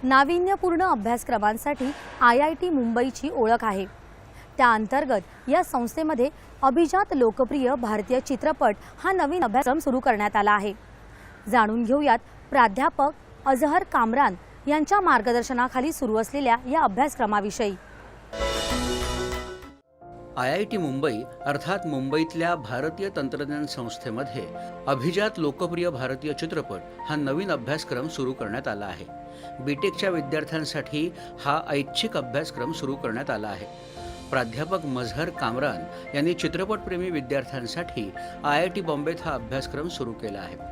नाविन्यपूर्ण अभ्यासक्रमांसाठी IIT मुंबईची ओळख आहे। त्या अंतर्गत या संस्थेमध्ये अभिजात लोकप्रिय भारतीय चित्रपट हा नवीन अभ्यासक्रम सुरू करण्यात आला आहे। जाणून घेऊयात प्राध्यापक अजहर कामरान यांच्या मार्गदर्शनाखाली सुरू असलेल्या या अभ्यासक्रमाविषयी। IIT मुंबई अर्थात मुंबईतल्या भारतीय तंत्रज्ञान संस्थेमध्ये अभिजात लोकप्रिय भारतीय चित्रपट हा नवीन अभ्यासक्रम सुरू करण्यात आला आहे। बीटेकच्या विद्यार्थ्यांसाठी हा ऐच्छिक अभ्यासक्रम सुरू करण्यात आला आहे। प्राध्यापक मजहर कामरान यांनी चित्रपटप्रेमी विद्यार्थ्यांसाठी IIT बॉम्बेत हा अभ्यासक्रम सुरू केला आहे।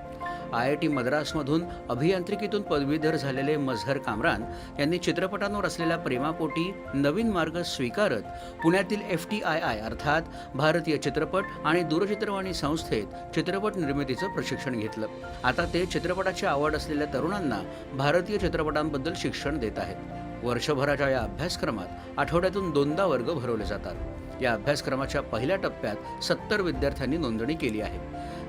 IIT मद्रासमधून अभियांत्रिकीतून पदवीधर झालेले मजहर कामरान यांनी चित्रपटांवर असलेल्या प्रेमापोटी नवीन मार्ग स्वीकारत पुण्यातील FTII अर्थात भारतीय चित्रपट आणि दूरचित्रवाणी संस्थेत चित्रपट निर्मितीचं प्रशिक्षण घेतलं। आता ते चित्रपटाची आवड असलेल्या तरुणांना भारतीय चित्रपटांबद्दल शिक्षण देत आहेत। वर्षभराच्या या अभ्यासक्रमात आठवड्यातून 2दा वर्ग भरवले जातात। या अभ्यासक्रमाच्या पहिल्या टप्प्यात 70 विद्यार्थ्यांनी नोंदणी केली आहे।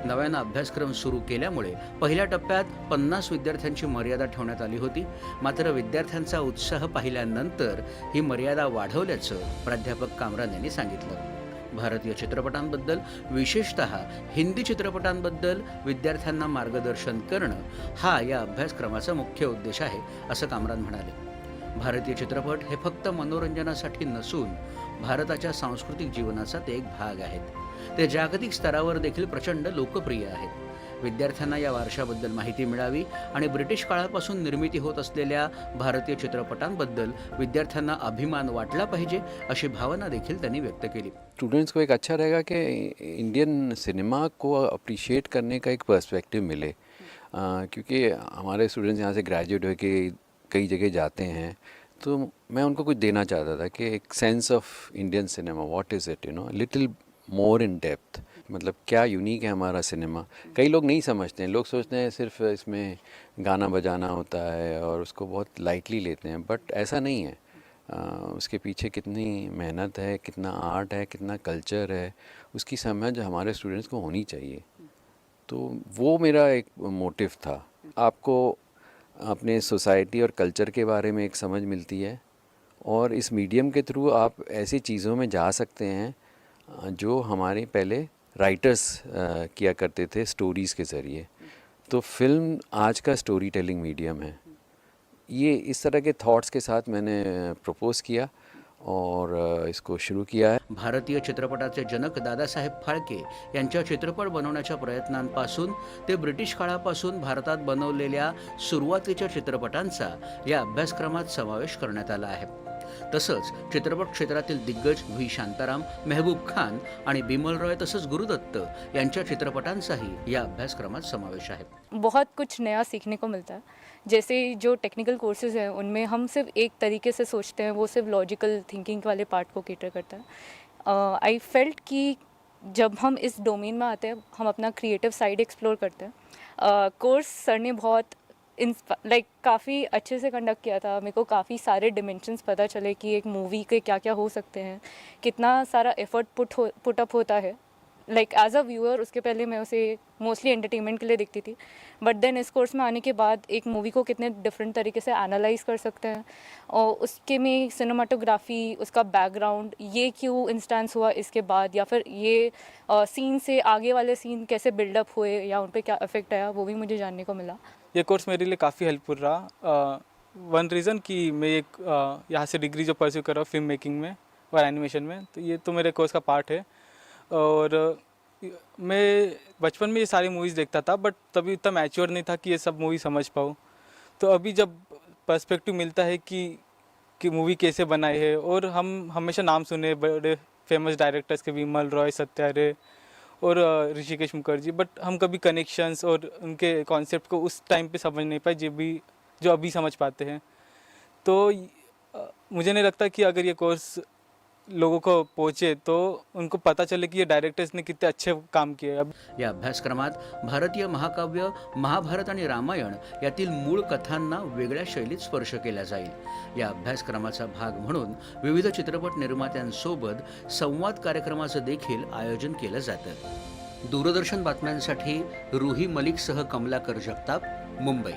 नव्यानं अभ्यासक्रम सुरू केल्यामुळे पहिल्या टप्प्यात 50 विद्यार्थ्यांची मर्यादा ठेवण्यात आली होती। मात्र विद्यार्थ्यांचा उत्साह पाहिल्यानंतर ही मर्यादा वाढवल्याचं प्राध्यापक कामरान यांनी सांगितलं। भारतीय चित्रपटांबद्दल विशेषतः हिंदी चित्रपटांबद्दल विद्यार्थ्यांना मार्गदर्शन करणं हा या अभ्यासक्रमाचा मुख्य उद्देश आहे, असं कामरान म्हणाले। भारतीय चित्रपट हे फक्त मनोरंजनासाठी नसून भारताच्या सांस्कृतिक जीवनाचा ते एक भाग आहेत। ते जागतिक स्तरावर देखील प्रचंड लोकप्रिय आहेत। विद्यार्थ्यांना या वारशाबद्दल माहिती मिळावी आणि ब्रिटिश काळापासून निर्मिती होत असलेल्या भारतीय चित्रपटांबद्दल विद्यार्थ्यांना अभिमान वाटला पाहिजे अशी भावना देखील त्यांनी व्यक्त केली। स्टूडेंट्स को एक अच्छा रहेगा कि इंडियन सिनेमा को अप्रिशिएट करने का एक पर्सपेक्टिव मिले, क्योंकि हमारे स्टूडेंट्स यहाँ से ग्रेजुएट होकर कई जगह जाते हैं, तो मैं उनको कुछ देना चाहता था कि एक sense of Indian cinema, what is it, little more in depth, मतलब क्या यूनिक है हमारा सिनेमा। कई लोग नहीं समझते हैं, लोग सोचते हैं सिर्फ इसमें गाना बजाना होता है और उसको बहुत लाइटली लेते हैं, बट ऐसा नहीं है। उसके पीछे कितनी मेहनत है, कितना आर्ट है, कितना कल्चर है, उसकी समझ हमारे स्टूडेंट्स को होनी चाहिए। तो वो मेरा एक मोटिव था। आपको अपने सोसाइटी और कल्चर के बारे में एक समझ मिलती है और इस मीडियम के थ्रू आप ऐसी चीज़ों में जा सकते हैं जो हमारे पहले राइटर्स किया करते थे स्टोरीज़ के ज़रिए। तो फिल्म आज का स्टोरी टेलिंग मीडियम है। ये इस तरह के थॉट्स के साथ मैंने प्रपोज किया और इसको शुरू किया है। भारतीय चित्रपटाचे जनक दादासाहेब फाळके यांच्या चित्रपट बनवण्याच्या प्रयत्नांपासून ते ब्रिटिश काळापासून भारतात बनवलेल्या सुरुवातीच्या चित्रपटांचा या अभ्यासक्रमात समावेश करण्यात आला आहे। तसंच चित्रपट क्षेत्रातील दिग्गज V शांताराम, मेहबूब खान आणि बिमल रॉय तसंच गुरुदत्त यांच्या चित्रपटांचाही या अभ्यासक्रमात समावेश आहे। बहुत कुछ नया सीखने को मिलता है। जैसे जो टेक्निकल कोर्सेज हैं उनमें हम सिर्फ एक तरीके से सोचते हैं, वो सिर्फ लॉजिकल थिंकिंग वाले पार्ट को कैटर करता है। आई फेल्ट कि जब हम इस डोमेन में आते हैं हम अपना क्रिएटिव साइड एक्सप्लोर करते हैं। कोर्स सर ने बहुत काफ़ी अच्छे से कंडक्ट किया था। मेरे को काफ़ी सारे डिमेंशंस पता चले कि एक मूवी के क्या क्या हो सकते हैं, कितना सारा एफर्ट पुट अप होता है। एज अ व्यूअर उसके पहले मैं उसे मोस्टली एंटरटेनमेंट के लिए देखती थी, बट देन इस कोर्स में आने के बाद एक मूवी को कितने डिफरेंट तरीके से एनालाइज कर सकते हैं और उसके में सिनेमाटोग्राफी, उसका बैकग्राउंड, ये क्यों इंस्टेंस हुआ इसके बाद, या फिर ये सीन से आगे वाले सीन कैसे बिल्डअप हुए या उन पर क्या इफेक्ट आया, वो भी मुझे जानने को मिला। ये कोर्स मेरे लिए काफ़ी हेल्पफुल रहा। वन रीज़न कि मैं एक यहाँ से डिग्री जो परस्यू कर रहा हूँ फिल्म मेकिंग में और एनिमेशन में, तो ये तो मेरे कोर्स का पार्ट है। और मैं बचपन में ये सारी मूवीज़ देखता था, बट तभी इतना मैच्योर नहीं था कि ये सब मूवी समझ पाऊँ। तो अभी जब पर्सपेक्टिव मिलता है कि मूवी कैसे बनाई है, और हम हमेशा नाम सुने बड़े फेमस डायरेक्टर्स के, विमल रॉय, सत्या रे और ऋषिकेश मुखर्जी, बट हम कभी कनेक्शंस और उनके कॉन्सेप्ट को उस टाइम पे समझ नहीं पाए जो अभी समझ पाते हैं। तो मुझे नहीं लगता कि अगर ये कोर्स लोगों को पहुँचे तो उनको पता चले कि ये डायरेक्टर्स ने कितने अच्छे काम किए। अब या अभ्यासक्रमात भारतीय महाकाव्य, महाभारत आणि रामायण यातील मूळ कथांना वेगळ्या शैलीत स्पर्श केला जाईल। या अभ्यासक्रमाचा भाग म्हणून विविध चित्रपट निर्मात्यांसोबत संवाद कार्यक्रमाचं देखील आयोजन केलं जातं। दूरदर्शन बातम्यांसाठी रुही मलिकसह कमलाकर जगताप, मुंबई।